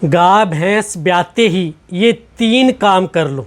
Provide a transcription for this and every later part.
गाय भैंस ब्याते ही ये 3 काम कर लो,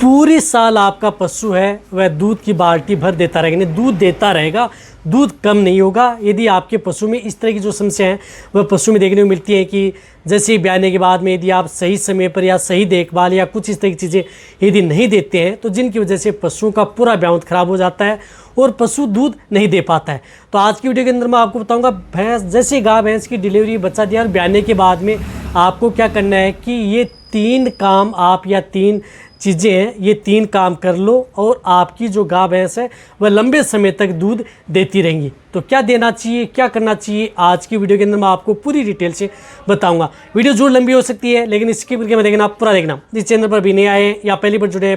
पूरी साल आपका पशु है वह दूध की बाल्टी भर देता रहेगा, यानी दूध देता रहेगा, दूध कम नहीं होगा। यदि आपके पशु में इस तरह की जो समस्या है वह पशु में देखने को मिलती है कि जैसे ब्याने के बाद में यदि आप सही समय पर या सही देखभाल या कुछ इस तरह की चीज़ें यदि नहीं देते हैं तो जिनकी वजह से पशुओं का पूरा ब्याउत खराब हो जाता है और पशु दूध नहीं दे पाता है। तो आज की वीडियो के अंदर मैं आपको बताऊंगा भैंस, जैसे गाय भैंस की डिलीवरी बच्चा दिया और ब्याने के बाद में आपको क्या करना है कि ये 3 काम आप या 3 चीज़ें हैं, ये 3 काम कर लो और आपकी जो गाय भैंस है वह लंबे समय तक दूध देती रहेंगी। तो क्या देना चाहिए, क्या करना चाहिए, आज की वीडियो के अंदर मैं आपको पूरी डिटेल से बताऊंगा। वीडियो जरूर लंबी हो सकती है लेकिन स्किप करके मैं देखना, आप पूरा देखना। इस चैनल पर भी नए आए हैं या पहली बार जुड़े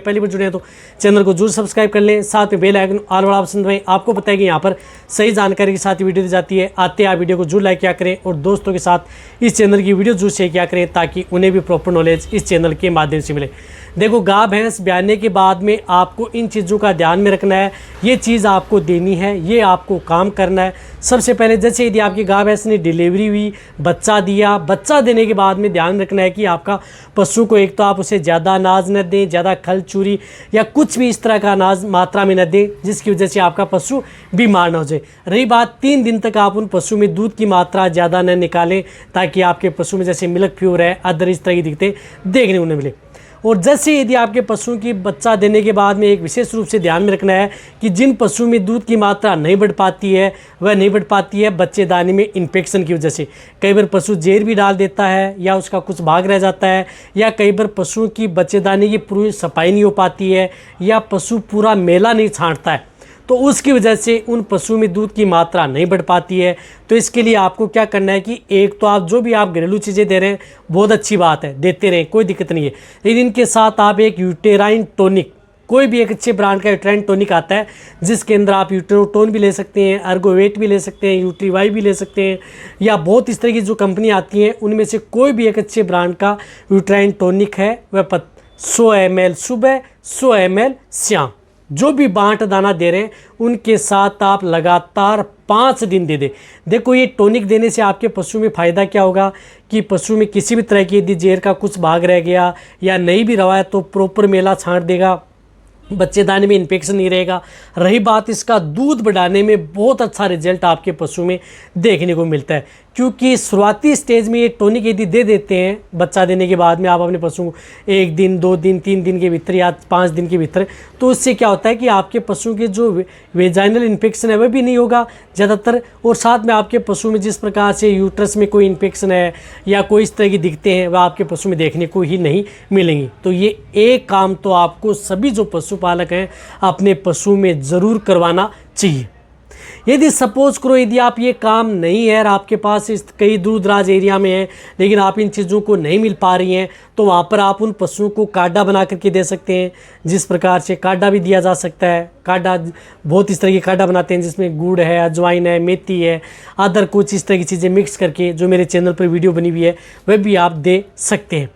हैं तो चैनल को जरूर सब्सक्राइब कर लें, साथ में बेल आइकन ऑल वाला ऑप्शन दबाएं। आपको पता है कि यहाँ पर सही जानकारी के साथ वीडियो दी जाती है। आते आप वीडियो को जरूर लाइक किया करें और दोस्तों के साथ इस चैनल की वीडियो जरूर शेयर किया करें ताकि उन्हें भी प्रॉपर नॉलेज इस चैनल के माध्यम से मिले। देखो, गाय भैंस ब्याने के बाद में आपको इन चीज़ों का ध्यान में रखना है, ये चीज़ आपको देनी है, ये आपको काम करना है। सबसे पहले जैसे यदि आपकी गाय भैंस ने डिलीवरी हुई, बच्चा दिया, बच्चा देने के बाद में ध्यान रखना है कि आपका पशु को एक तो आप उसे ज़्यादा अनाज न दें, ज़्यादा खल चूरी या कुछ भी इस तरह का अनाज मात्रा में न दें जिसकी वजह से आपका पशु बीमार ना हो जाए। रही बात 3 दिन तक आप उन पशु में दूध की मात्रा ज़्यादा न निकालें ताकि आपके पशु में जैसे मिल्क फ्यूर है, अदर इस तरह की दिक्कतें देखने को न मिले। और जैसे यदि आपके पशुओं की बच्चा देने के बाद में एक विशेष रूप से ध्यान में रखना है कि जिन पशुओं में दूध की मात्रा नहीं बढ़ पाती है वह नहीं बढ़ पाती है बच्चेदानी में इन्फेक्शन की वजह से। कई बार पशु जहर भी डाल देता है या उसका कुछ भाग रह जाता है, या कई बार पशुओं की बच्चेदानी की पूरी सफाई नहीं हो पाती है, या पशु पूरा मेला नहीं छांटता है, तो उसकी वजह से उन पशुओं में दूध की मात्रा नहीं बढ़ पाती है। तो इसके लिए आपको क्या करना है कि एक तो आप जो भी आप घरेलू चीज़ें दे रहे हैं बहुत अच्छी बात है, देते रहें, कोई दिक्कत नहीं है, लेकिन इनके साथ आप एक यूटेराइन टॉनिक, कोई भी एक अच्छे ब्रांड का यूटेराइन टॉनिक आता है जिसके अंदर आप यूटेरोटोन भी ले सकते हैं, अर्गोवेट भी ले सकते हैं, यूट्रीवाई भी ले सकते हैं, या बहुत इस तरह की जो कंपनी आती हैं उनमें से कोई भी एक अच्छे ब्रांड का यूटेराइन टॉनिक है वह 100 ml सुबह, 100 ml शाम, जो भी बांट दाना दे रहे हैं उनके साथ आप लगातार 5 दिन दे दें। देखो, ये टॉनिक देने से आपके पशु में फ़ायदा क्या होगा कि पशु में किसी भी तरह की यदि जहर का कुछ भाग रह गया या नहीं भी रहा है तो प्रॉपर मेला छांट देगा, बच्चेदानी में इन्फेक्शन नहीं रहेगा। रही बात इसका दूध बढ़ाने में, बहुत अच्छा रिजल्ट आपके पशु में देखने को मिलता है, क्योंकि शुरुआती स्टेज में ये टॉनिक यदि दे देते हैं बच्चा देने के बाद में आप अपने पशु को 1 दिन, 2 दिन, 3 दिन के भीतर या 5 दिन के भीतर, तो उससे क्या होता है कि आपके पशु के जो वेजाइनल इन्फेक्शन है वह भी नहीं होगा ज़्यादातर, और साथ में आपके पशु में जिस प्रकार से यूट्रस में कोई इन्फेक्शन है या कोई इस तरह की दिक्कतें हैं वह आपके पशु में देखने को ही नहीं मिलेंगी। तो ये एक काम तो आपको सभी जो पशुपालक हैं अपने पशु में ज़रूर करवाना चाहिए। यदि सपोज करो यदि आप ये काम नहीं है और आपके पास इस कई दूर दराज एरिया में है लेकिन आप इन चीज़ों को नहीं मिल पा रही हैं, तो वहाँ पर आप उन पशुओं को काढ़ा बना करके दे सकते हैं। जिस प्रकार से काढ़ा भी दिया जा सकता है, काढ़ा बहुत इस तरह की काढ़ा बनाते हैं जिसमें गुड़ है, अजवाइन है, मेथी है, अदर कुछ इस तरह की चीज़ें मिक्स करके, जो मेरे चैनल पर वीडियो बनी हुई है वह भी आप दे सकते हैं।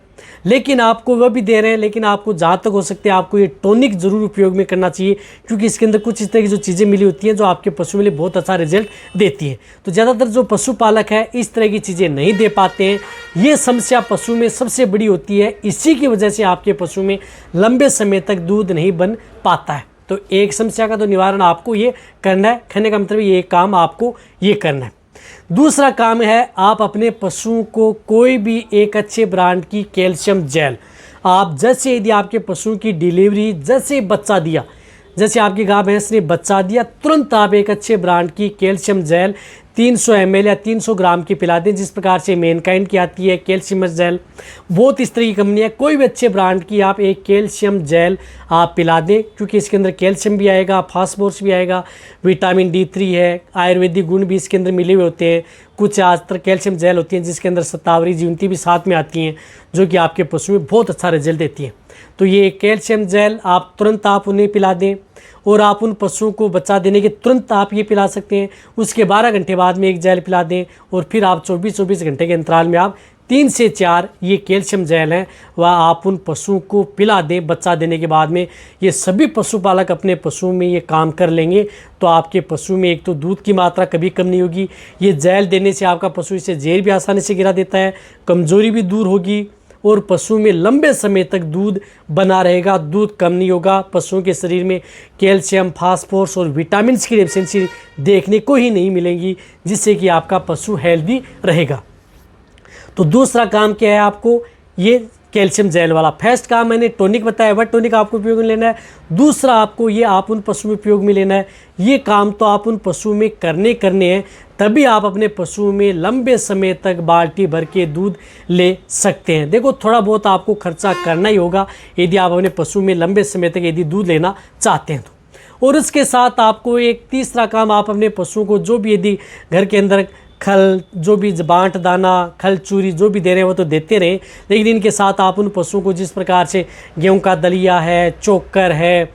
लेकिन आपको वह भी दे रहे हैं, लेकिन आपको जहाँ तक हो सकते हैं आपको ये टॉनिक ज़रूर उपयोग में करना चाहिए, क्योंकि इसके अंदर कुछ इस तरह की जो चीज़ें मिली होती हैं जो आपके पशु के लिए बहुत अच्छा रिजल्ट देती हैं। तो ज़्यादातर जो पशुपालक है इस तरह की चीज़ें नहीं दे पाते हैं, ये समस्या पशु में सबसे बड़ी होती है। इसी की वजह से आपके पशु में लंबे समय तक दूध नहीं बन पाता है। तो एक समस्या का तो निवारण आपको ये करना है, कहने का मतलब ये काम आपको ये करना है। दूसरा काम है आप अपने पशुओं को कोई भी एक अच्छे ब्रांड की कैल्शियम जेल, आप जैसे यदि आपके पशुओं की डिलीवरी, जैसे बच्चा दिया, जैसे आपकी गाय भैंस ने बच्चा दिया, तुरंत आप एक अच्छे ब्रांड की कैल्शियम जेल 300 ml या 300 ग्राम की पिला दें। जिस प्रकार से मैनकाइंड की आती है कैल्शियम जेल, बहुत इस तरह की कंपनी है, कोई भी अच्छे ब्रांड की आप एक कैल्शियम जेल आप पिला दें, क्योंकि इसके अंदर कैल्शियम भी आएगा, फास्फोरस भी आएगा, विटामिन D3 है, आयुर्वेदिक गुण भी इसके अंदर मिले हुए होते हैं। कुछ आज तक कैल्शियम जेल होती हैं जिसके अंदर शतावरी जीवंती भी साथ में आती हैं जो कि आपके पशु में बहुत अच्छा रिजल्ट देती हैं। तो ये कैल्शियम जेल आप तुरंत आप उन्हें पिला दें। और आप उन पशुओं को बच्चा देने के तुरंत आप ये पिला सकते हैं। उसके 12 घंटे बाद में एक जेल पिला दें और फिर आप 24-24 घंटे के अंतराल में आप 3 से 4 ये कैल्शियम जेल हैं वह आप उन पशुओं को पिला दें बच्चा देने के बाद में। ये सभी पशुपालक अपने पशुओं में ये काम कर लेंगे तो आपके पशु में एक तो दूध की मात्रा कभी कम नहीं होगी। ये जेल देने से आपका पशु इसे जहर भी आसानी से गिरा देता है, कमज़ोरी भी दूर होगी और पशु में लंबे समय तक दूध बना रहेगा, दूध कम नहीं होगा। पशुओं के शरीर में कैल्शियम, फास्फोरस और विटामिन की डेफिशिएंसी देखने को ही नहीं मिलेंगी, जिससे कि आपका पशु हेल्दी रहेगा। तो दूसरा काम क्या है, आपको ये कैल्शियम जेल वाला। फर्स्ट काम मैंने टॉनिक बताया, वह टॉनिक आपको उपयोग में लेना है। दूसरा आपको ये आप उन पशु में उपयोग में लेना है। ये काम तो आप उन पशु में करने हैं, तभी आप अपने पशु में लंबे समय तक बाल्टी भर के दूध ले सकते हैं। देखो थोड़ा बहुत आपको खर्चा करना ही होगा यदि आप अपने पशु में लंबे समय तक यदि दूध लेना चाहते हैं तो। और उसके साथ आपको एक तीसरा काम, आप अपने पशुओं को जो भी यदि घर के अंदर खल, जो भी बांट दाना, खल चूरी जो भी दे रहे हैं वो तो देते रहें, लेकिन इनके साथ आप उन पशुओं को जिस प्रकार से गेहूं का दलिया है, चोकर है,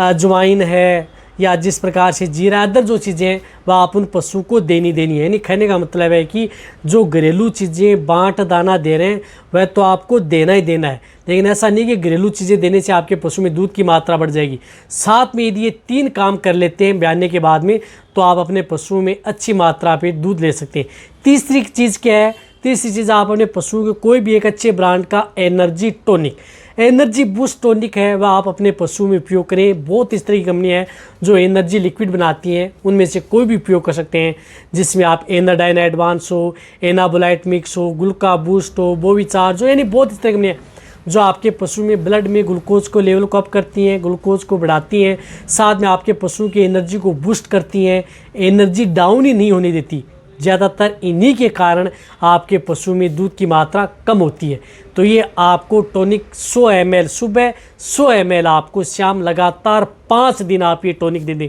अजवाइन है, या जिस प्रकार से जीरा, अदर जो चीज़ें हैं वह आप उन पशु को देनी है। यानी कहने का मतलब है कि जो घरेलू चीज़ें बांट दाना दे रहे हैं वह तो आपको देना ही देना है, लेकिन ऐसा नहीं कि घरेलू चीज़ें देने से आपके पशु में दूध की मात्रा बढ़ जाएगी। साथ में यदि ये 3 काम कर लेते हैं ब्याने के बाद में तो आप अपने पशुओं में अच्छी मात्रा पे दूध ले सकते हैं। तीसरी चीज़ क्या है, तीसरी चीज़ आप अपने पशुओं के कोई भी एक अच्छे ब्रांड का energy tonic, energy boost tonic है वह आप अपने पशु में उपयोग करें। बहुत इस तरह की कंपनी है जो एनर्जी लिक्विड बनाती हैं, उनमें से कोई भी उपयोग कर सकते हैं, जिसमें आप एनाडाइन एडवांस हो, एनाबोलाइट मिक्स हो, ग्लूका बूस्ट हो, बोविचार्ज हो, यानी बहुत इस तरह की कंपनी है जो आपके पशु में ब्लड में ग्लूकोज को लेवल को अप करती हैं, ग्लूकोज को बढ़ाती हैं, साथ में आपके पशु की एनर्जी को बूस्ट करती हैं, एनर्जी डाउन ही नहीं होने देती। ज़्यादातर इन्हीं के कारण आपके पशु में दूध की मात्रा कम होती है। तो ये आपको टॉनिक 100 ml सुबह, 100 ml आपको शाम, लगातार 5 दिन आप ये टॉनिक दे दें।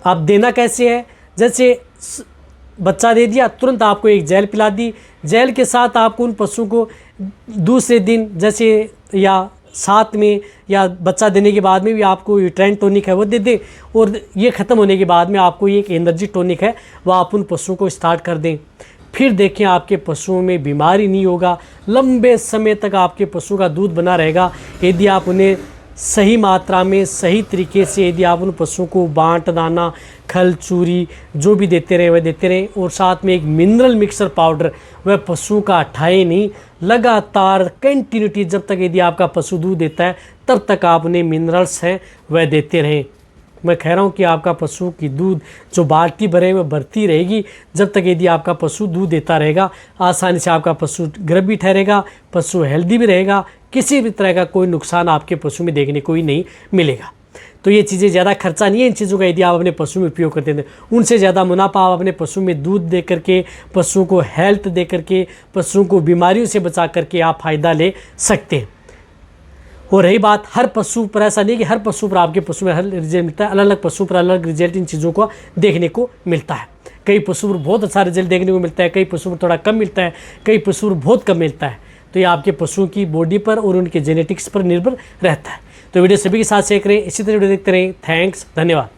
आप देना कैसे है, जैसे बच्चा दे दिया तुरंत आपको एक जेल पिला दी, जेल के साथ आपको उन पशुओं को दूसरे दिन जैसे या साथ में या बच्चा देने के बाद में भी आपको यूट्राइन टॉनिक है वो दे दें, और ये ख़त्म होने के बाद में आपको ये एक एनर्जी टॉनिक है वह आप उन पशुओं को स्टार्ट कर दें। फिर देखें आपके पशुओं में बीमारी नहीं होगा, लंबे समय तक आपके पशु का दूध बना रहेगा यदि आप उन्हें सही मात्रा में सही तरीके से यदि आप उन पशुओं को बांट दाना, खल चूरी जो भी देते रहे वह देते रहें, और साथ में एक मिनरल मिक्सर पाउडर वह पशु का हटाए नहीं, लगातार कंटिन्यूटी जब तक यदि आपका पशु दूध देता है तब तक आप उन्हें मिनरल्स हैं वह देते रहें। मैं कह रहा हूँ कि आपका पशु की दूध जो बाल्टी भरे वह भरती रहेगी जब तक यदि आपका पशु दूध देता रहेगा। आसानी से आपका पशु गर्भ भी ठहरेगा, पशु हेल्दी भी रहेगा, किसी भी तरह का कोई नुकसान आपके पशु में देखने को ही नहीं मिलेगा। तो ये चीज़ें ज़्यादा खर्चा नहीं है इन चीज़ों का यदि आप अपने पशु में उपयोग करते हैं, उनसे ज़्यादा मुनाफा आप अपने पशु में दूध दे करके, पशुओं को हेल्थ दे करके, पशुओं को बीमारियों से बचा करके आप फ़ायदा ले सकते हैं। और रही बात हर पशु पर, ऐसा नहीं कि हर पशु पर आपके पशु में हर रिजल्ट मिलता है, अलग अलग पशु पर अलग रिजल्ट इन चीज़ों को देखने को मिलता है। कई पशु पर बहुत अच्छा रिजल्ट देखने को मिलता है, कई पशु पर थोड़ा कम मिलता है, कई पशु पर बहुत कम मिलता है। तो ये आपके पशुओं की बॉडी पर और उनके जेनेटिक्स पर निर्भर रहता है। तो वीडियो सभी के साथ शेयर करें, इसी तरह वीडियो देखते रहें। थैंक्स, धन्यवाद।